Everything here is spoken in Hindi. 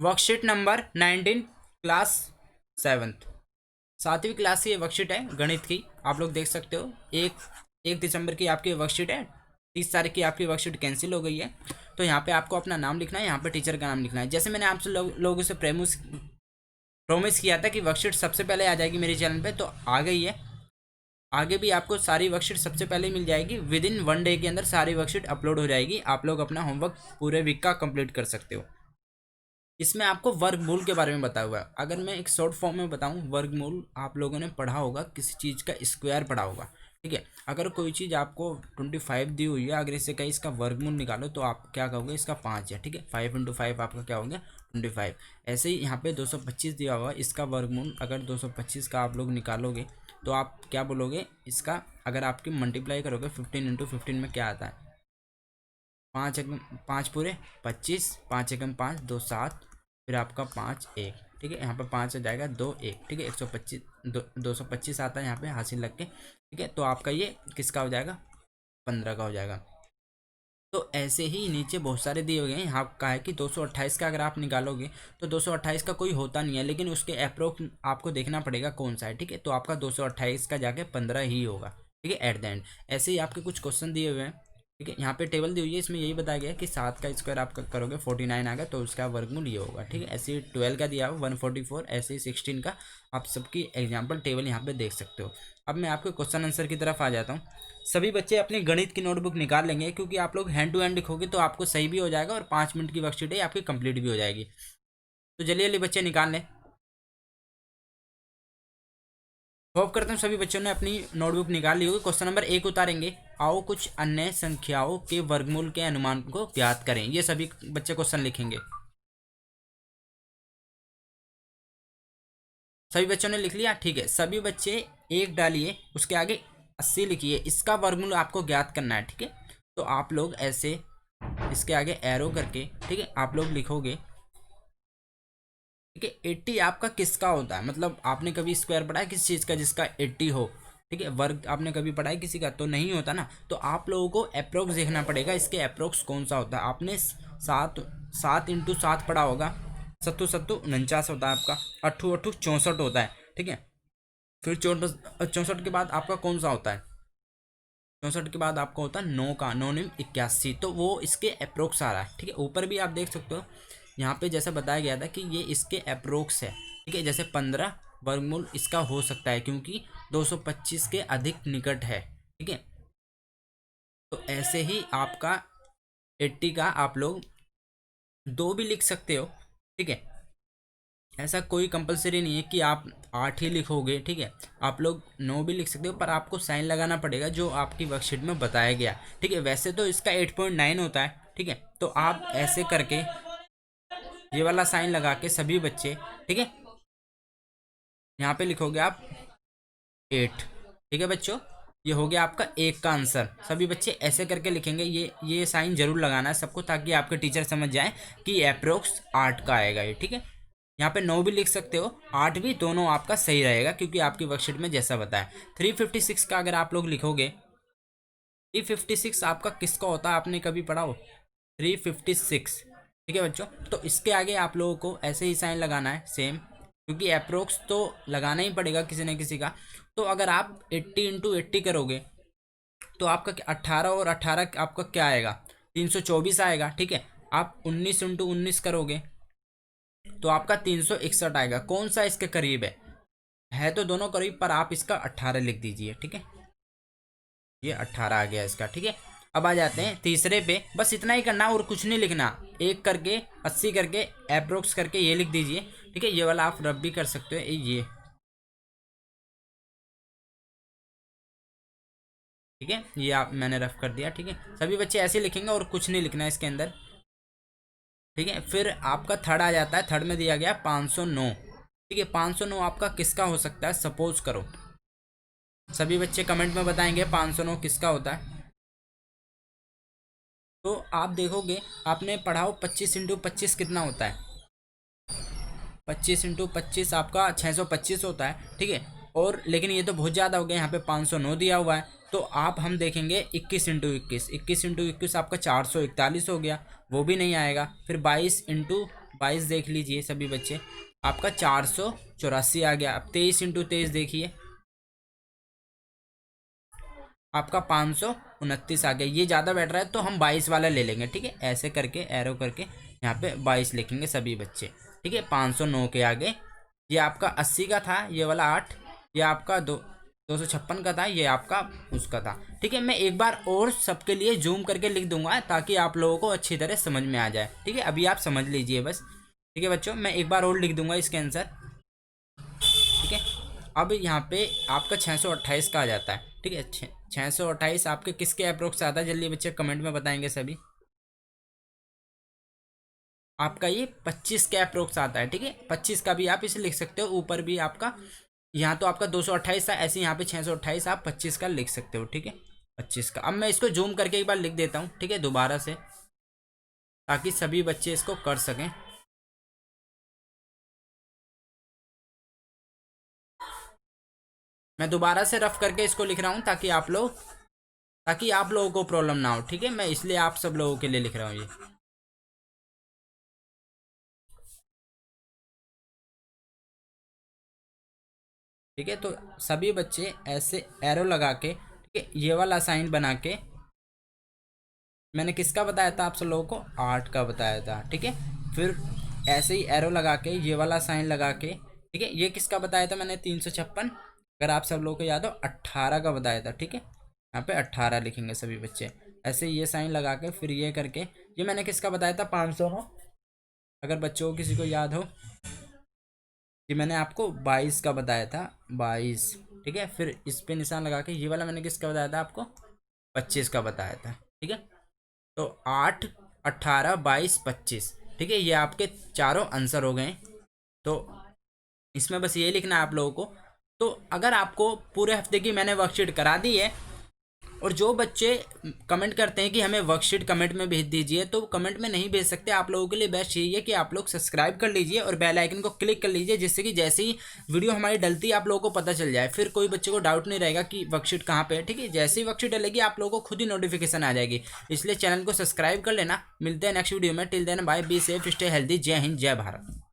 वर्कशीट नंबर 19, क्लास 7th, 7वीं क्लास की ये वर्कशीट है गणित की। आप लोग देख सकते हो, 1 दिसंबर की आपकी वर्कशीट है, 30 तारीख की आपकी वर्कशीट कैंसिल हो गई है। तो यहाँ पे आपको अपना नाम लिखना है, यहाँ पे टीचर का नाम लिखना है। जैसे मैंने आपसे लोगों से प्रोमिस किया था कि वर्कशीट सबसे पहले आ जाएगी मेरे चैनल पे, तो आ गई है। आगे भी आपको सारी वर्कशीट सबसे पहले मिल जाएगी, विद इन 1 डे के अंदर सारी वर्कशीट अपलोड हो जाएगी। आप लोग अपना होमवर्क पूरे वीक का कंप्लीट कर सकते हो। इसमें आपको वर्गमूल के बारे में बताया हुआ है। अगर मैं एक शॉर्ट फॉर्म में बताऊं, वर्गमूल आप लोगों ने पढ़ा होगा, किसी चीज़ का स्क्वायर पढ़ा होगा, ठीक है। अगर कोई चीज़ आपको 25 दी हुई है, अगर इससे कहीं इसका वर्गमूल निकालो तो आप क्या कहोगे, इसका 5 है, ठीक है। 5 × 5 आपका क्या हो गया, 25। ऐसे ही यहाँ पे 225 दिया हुआ है, इसका वर्गमूल अगर 225 का आप लोग निकालोगे तो आप क्या बोलोगे, इसका अगर आपकी मल्टीप्लाई करोगे 15 × 15 में क्या आता है, 5 पूरे 25, 5 एकम 5, 2 7, फिर आपका 5 1, ठीक है। यहाँ पे 5 आ जाएगा, 2 1, ठीक है। 125, 225 आता है यहाँ पे हासिल लग के, ठीक है। तो आपका ये किसका हो जाएगा, 15 का हो जाएगा। तो ऐसे ही नीचे बहुत सारे दिए हुए हैं। यहाँ का है कि 228 का अगर आप निकालोगे तो 228 का कोई होता नहीं है, लेकिन उसके अप्रोक्स आपको देखना पड़ेगा कौन सा है, ठीक है। तो आपका 228 का जाके 15 ही होगा, ठीक है, एट द एंड। ऐसे ही आपके कुछ क्वेश्चन दिए हुए हैं, ठीक है। यहाँ पे टेबल दी हुई है, इसमें यही बताया गया है कि 7 का स्क्वायर आप करोगे 49 आएगा, तो उसका वर्गमूल ये होगा, ठीक है। ऐसे ही 12 का दिया हुआ 144, ऐसे ही 16 का। आप सबकी एग्जाम्पल टेबल यहाँ पे देख सकते हो। अब मैं आपके क्वेश्चन आंसर की तरफ आ जाता हूँ। सभी बच्चे अपनी गणित की नोटबुक निकाल लेंगे, क्योंकि आप लोग हैंड टू हैंड लिखोगे तो आपको सही भी हो जाएगा और 5 मिनट की वर्कशीट है आपकी कंप्लीट भी हो जाएगी। तो जल्दी जल्दी बच्चे निकाल लें। होप करता हूँ सभी बच्चों ने अपनी नोटबुक निकाल ली होगी। क्वेश्चन नंबर 1 उतारेंगे। आओ कुछ अन्य संख्याओं के वर्गमूल के अनुमान को ज्ञात करें। ये सभी बच्चे क्वेश्चन लिखेंगे। सभी बच्चों ने लिख लिया, ठीक है। सभी बच्चे एक डालिए, उसके आगे 80 लिखिए, इसका वर्गमूल आपको ज्ञात करना है, ठीक है। तो आप लोग ऐसे इसके आगे एरो करके, ठीक है, आप लोग लिखोगे, ठीक है। 80 आपका किसका होता है, मतलब आपने कभी स्क्वायर पढ़ा है किसी चीज़ का जिसका 80 हो, ठीक है। वर्ग आपने कभी पढ़ा है किसी का, तो नहीं होता ना। तो आप लोगों को अप्रोक्स देखना पड़ेगा, इसके अप्रोक्स कौन सा होता है। आपने 7 × 7 पढ़ा होगा, 7 7 49 होता है आपका, 8 8 64 होता है, ठीक है। फिर 64 के बाद आपका कौन सा होता है, 64 के बाद आपका होता है 9 का, 9 9 81। तो वो इसके अप्रोक्स आ रहा है, ठीक है। ऊपर भी आप देख सकते हो, यहाँ पे जैसा बताया गया था कि ये इसके अप्रोक्स है, ठीक है। जैसे 15 वर्गमूल इसका हो सकता है, क्योंकि 225 के अधिक निकट है, ठीक है। तो ऐसे ही आपका 80 का आप लोग 2 भी लिख सकते हो, ठीक है। ऐसा कोई कंपलसरी नहीं है कि आप 8 ही लिखोगे, ठीक है। आप लोग 9 भी लिख सकते हो, पर आपको साइन लगाना पड़ेगा जो आपकी वर्कशीट में बताया गया, ठीक है। वैसे तो इसका 8.9 होता है, ठीक है। तो आप ऐसे करके ये वाला साइन लगा के सभी बच्चे, ठीक है, यहाँ पे लिखोगे आप 8, ठीक है बच्चों। ये हो गया आपका 1 का आंसर। सभी बच्चे ऐसे करके लिखेंगे, ये साइन जरूर लगाना है सबको, ताकि आपके टीचर समझ जाए कि अप्रोक्स 8 का आएगा ये, ठीक है। यहाँ पे 9 भी लिख सकते हो, 8 भी, दोनों आपका सही रहेगा, क्योंकि आपकी वर्कशीट में जैसा बताया। 356 का अगर आप लोग लिखोगे, 356 आपका किसका होता है, आपने कभी पढ़ा हो, 356, ठीक है बच्चों। तो इसके आगे आप लोगों को ऐसे ही साइन लगाना है सेम, क्योंकि अप्रोक्स तो लगाना ही पड़ेगा किसी न किसी का। तो अगर आप 80 × 80 करोगे तो आपका 18 और 18 आपका क्या आएगा, 324 आएगा, ठीक है। आप 19 × 19 करोगे तो आपका 361 आएगा। कौन सा इसके करीब है तो दोनों करीब, पर आप इसका 18 लिख दीजिए, ठीक है। ये 18 आ गया इसका, ठीक है। अब आ जाते हैं तीसरे पे। बस इतना ही करना और कुछ नहीं लिखना। 1 करके 80 करके अप्रोक्स करके ये लिख दीजिए, ठीक है। ये वाला आप रब भी कर सकते हो, ये, ठीक है। ये आप मैंने रफ कर दिया, ठीक है। सभी बच्चे ऐसे लिखेंगे और कुछ नहीं लिखना है इसके अंदर, ठीक है। फिर आपका थर्ड आ जाता है। थर्ड में दिया गया 509, ठीक है। 509 आपका किसका हो सकता है, सपोज करो। सभी बच्चे कमेंट में बताएंगे 509 किसका होता है। तो आप देखोगे, आपने पढ़ा हो 25 × 25 कितना होता है, 25 × 25 आपका 625 होता है, ठीक है। और लेकिन ये तो बहुत ज़्यादा हो गया, यहाँ पे 509 दिया हुआ है। तो आप हम देखेंगे 21 × 21 आपका 441 हो गया, वो भी नहीं आएगा। फिर 22 × 22 देख लीजिए सभी बच्चे, आपका 484 आ गया। अब 23 इंटू 23 देखिए, आपका 529 आ गया। ये ज़्यादा बैठ रहा है तो हम 22 वाला ले लेंगे, ठीक है। ऐसे करके एरो करके यहाँ पे 22 लिखेंगे सभी बच्चे, ठीक है। 509 के आगे ये आपका 80 का था, ये वाला 8, ये आपका 256 का था, ये आपका उसका था, ठीक है। मैं एक बार और सबके लिए जूम करके लिख दूंगा ताकि आप लोगों को अच्छी तरह समझ में आ जाए, ठीक है। अभी आप समझ लीजिए बस, ठीक है बच्चों। मैं एक बार और लिख दूंगा इसके आंसर, ठीक है। अब यहाँ पे आपका 628 का आ जाता है, ठीक है। 628 आपके किसके अप्रोक्स आता है, जल्दी बच्चे कमेंट में बताएंगे सभी। आपका ये 25 के अप्रोक्स आता है, ठीक है। 25 का भी आप इसे लिख सकते हो, ऊपर भी आपका, यहाँ तो आपका 228 था, ऐसे यहाँ पे 628 आप 25 का लिख सकते हो, ठीक है। 25 का। अब मैं इसको जूम करके एक बार लिख देता हूँ, ठीक है, दोबारा से, ताकि सभी बच्चे इसको कर सकें। मैं दोबारा से रफ करके इसको लिख रहा हूँ ताकि आप लोगों को प्रॉब्लम ना हो, ठीक है। मैं इसलिए आप सब लोगों के लिए लिख रहा हूँ ये, ठीक है। तो सभी बच्चे ऐसे एरो लगा के, ठीक है, ये वाला साइन बना के, मैंने किसका बताया था आप सब लोगों को, 8 का बताया था, ठीक है। फिर ऐसे ही एरो लगा के ये वाला साइन लगा के, ठीक है, ये किसका बताया था मैंने, 356, अगर आप सब लोगों को याद हो 18 का बताया था, ठीक है। यहाँ पे 18 लिखेंगे सभी बच्चे, ऐसे ये साइन लगा के, फिर ये करके, ये मैंने किसका बताया था, 500 का, अगर बच्चों को किसी को याद हो। ये मैंने आपको 22 का बताया था, 22, ठीक है। फिर इस पे निशान लगा के, ये वाला मैंने किसका बताया था आपको, 25 का बताया था, ठीक है। तो 8, 18, 22, 25, ठीक है। ये आपके चारों आंसर हो गए। तो इसमें बस ये लिखना है आप लोगों को। तो अगर आपको पूरे हफ्ते की मैंने वर्कशीट करा दी है, और जो बच्चे कमेंट करते हैं कि हमें वर्कशीट कमेंट में भेज दीजिए, तो कमेंट में नहीं भेज सकते। आप लोगों के लिए बेस्ट यही है कि आप लोग सब्सक्राइब कर लीजिए और बेल आइकन को क्लिक कर लीजिए, जिससे कि जैसे ही वीडियो हमारी डलती है आप लोगों को पता चल जाए, फिर कोई बच्चे को डाउट नहीं रहेगा कि वर्कशीट कहाँ पे है, ठीक है। जैसे ही वर्कशीट डलेगी आप लोगों को खुद ही नोटिफिकेशन आ जाएगी, इसलिए चैनल को सब्सक्राइब कर लेना। मिलते हैं नेक्स्ट वीडियो में, till then bye, be safe, stay healthy, जय हिंद, जय भारत।